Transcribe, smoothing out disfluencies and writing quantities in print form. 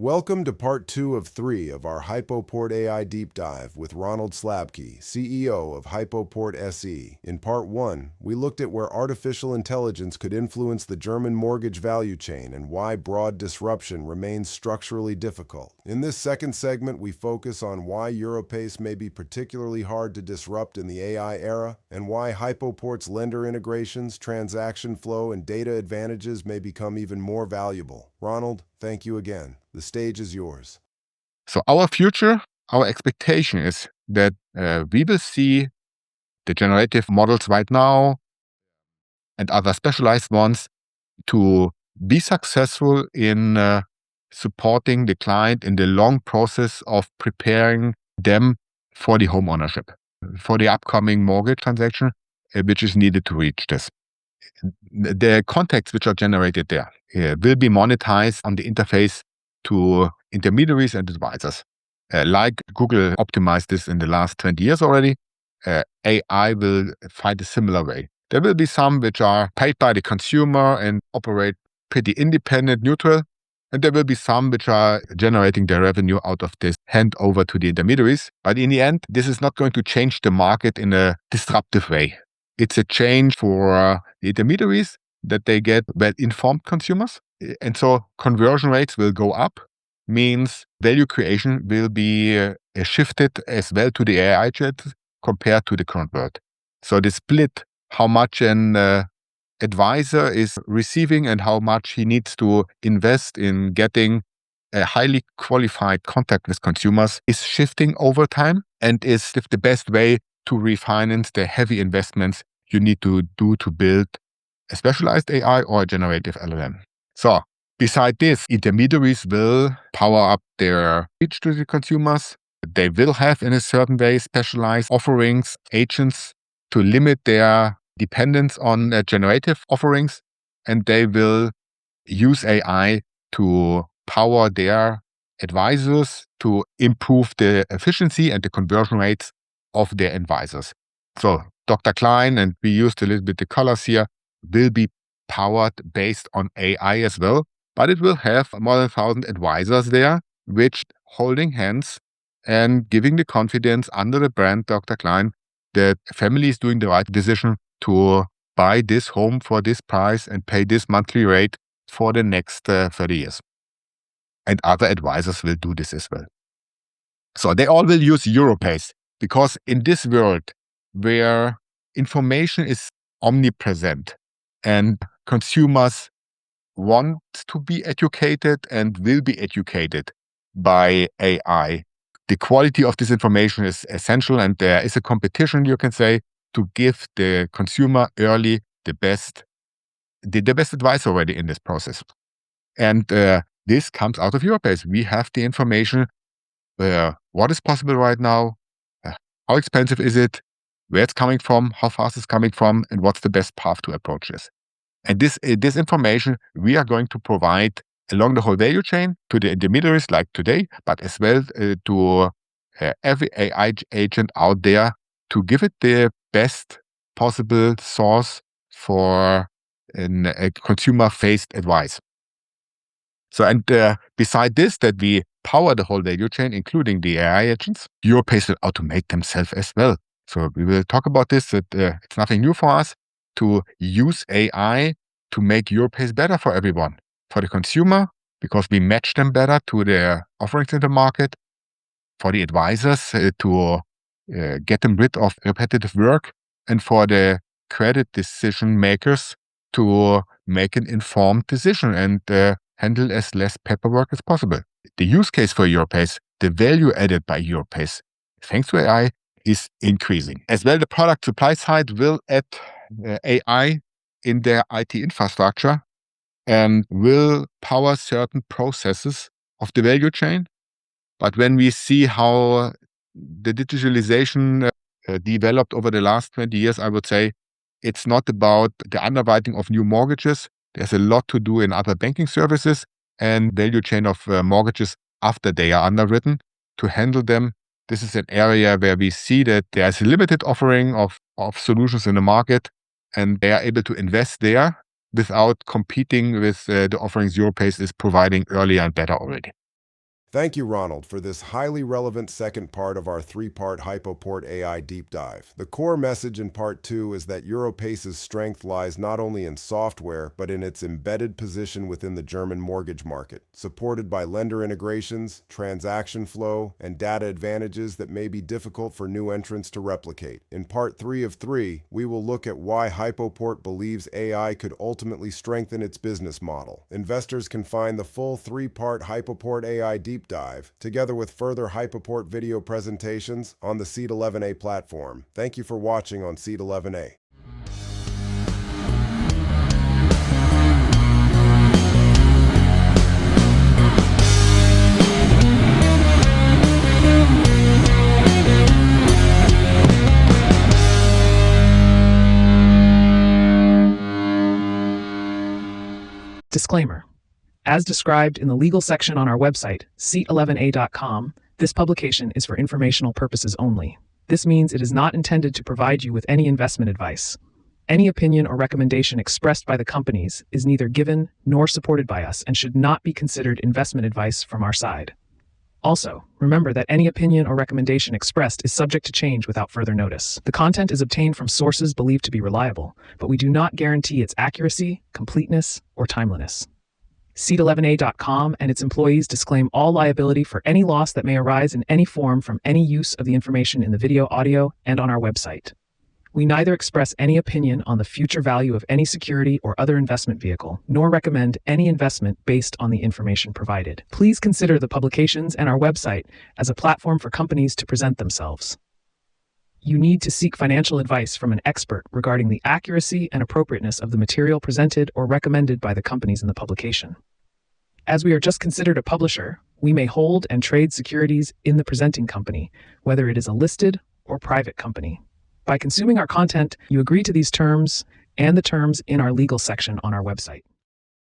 Welcome to part 2 of 3 of our Hypoport AI deep dive with Ronald Slabke, CEO of Hypoport SE. In part 1, we looked at where artificial intelligence could influence the German mortgage value chain and why broad disruption remains structurally difficult. In this second segment, we focus on why Europace may be particularly hard to disrupt in the AI era and why Hypoport's lender integrations, transaction flow, and data advantages may become even more valuable. Ronald, thank you again. The stage is yours. So our future, our expectation is that we will see the generative models right now and other specialized ones to be successful in supporting the client in the long process of preparing them for the home ownership, for the upcoming mortgage transaction, which is needed to reach this. The contacts which are generated there will be monetized on the interface to intermediaries and advisors. Like Google optimized this in the last 20 years already, AI will find a similar way. There will be some which are paid by the consumer and operate pretty independent, neutral, and there will be some which are generating their revenue out of this handover to the intermediaries. But in the end, this is not going to change the market in a disruptive way. It's a change for the intermediaries that they get well-informed consumers. And so conversion rates will go up, means value creation will be shifted as well to the AI chat compared to the current world. So the split, how much an advisor is receiving and how much he needs to invest in getting a highly qualified contact with consumers is shifting over time and is the best way to refinance the heavy investments you need to do to build a specialized AI or a generative LLM. So beside this, intermediaries will power up their reach to the consumers. They will have, in a certain way, specialized offerings, agents to limit their dependence on generative offerings, and they will use AI to power their advisors to improve the efficiency and the conversion rates of their advisors. So Dr. Klein, and we used a little bit the colors here, will be powered based on AI as well, but it will have more than 1,000 advisors there, which holding hands and giving the confidence under the brand Dr. Klein that family is doing the right decision to buy this home for this price and pay this monthly rate for the next 30 years. And other advisors will do this as well. So they all will use Europace because in this world where information is omnipresent and consumers want to be educated and will be educated by AI, the quality of this information is essential, and there is a competition, you can say, to give the consumer early the best advice already in this process. And this comes out of Europace. We have the information, what is possible right now, how expensive is it, where it's coming from, how fast it's coming from, and what's the best path to approach this. And this information we are going to provide along the whole value chain to the intermediaries like today, but as well to every AI agent out there to give it the best possible source for a consumer-faced advice. So, and beside this, that we power the whole value chain, including the AI agents, Europace will automate themselves as well. So we will talk about this, that it's nothing new for us to use AI to make Europace better for everyone. For the consumer, because we match them better to their offerings in the market. For the advisors, to get them rid of repetitive work. And for the credit decision makers, to make an informed decision and handle as less paperwork as possible. The use case for Europace, the value added by Europace, thanks to AI, is increasing. As well, the product supply side will add AI in their IT infrastructure and will power certain processes of the value chain. But when we see how the digitalization developed over the last 20 years, I would say it's not about the underwriting of new mortgages. There's a lot to do in other banking services and value chain of mortgages after they are underwritten to handle them. This is an area where we see that there's a limited offering of solutions in the market, and they are able to invest there without competing with the offerings Europace is providing earlier and better already. Thank you, Ronald, for this highly relevant second part of our three-part Hypoport AI deep dive. The core message in part 2 is that Europace's strength lies not only in software, but in its embedded position within the German mortgage market, supported by lender integrations, transaction flow, and data advantages that may be difficult for new entrants to replicate. In part 3 of 3, we will look at why Hypoport believes AI could ultimately strengthen its business model. Investors can find the full three-part Hypoport AI deep dive, together with further Hypoport video presentations on the Seat 11A platform. Thank you for watching on Seat 11A. Disclaimer. As described in the legal section on our website, seat11a.com, this publication is for informational purposes only. This means it is not intended to provide you with any investment advice. Any opinion or recommendation expressed by the companies is neither given nor supported by us and should not be considered investment advice from our side. Also, remember that any opinion or recommendation expressed is subject to change without further notice. The content is obtained from sources believed to be reliable, but we do not guarantee its accuracy, completeness, or timeliness. Seat11a.com and its employees disclaim all liability for any loss that may arise in any form from any use of the information in the video, audio, and on our website. We neither express any opinion on the future value of any security or other investment vehicle, nor recommend any investment based on the information provided. Please consider the publications and our website as a platform for companies to present themselves. You need to seek financial advice from an expert regarding the accuracy and appropriateness of the material presented or recommended by the companies in the publication. As we are just considered a publisher, we may hold and trade securities in the presenting company, whether it is a listed or private company. By consuming our content, you agree to these terms and the terms in our legal section on our website.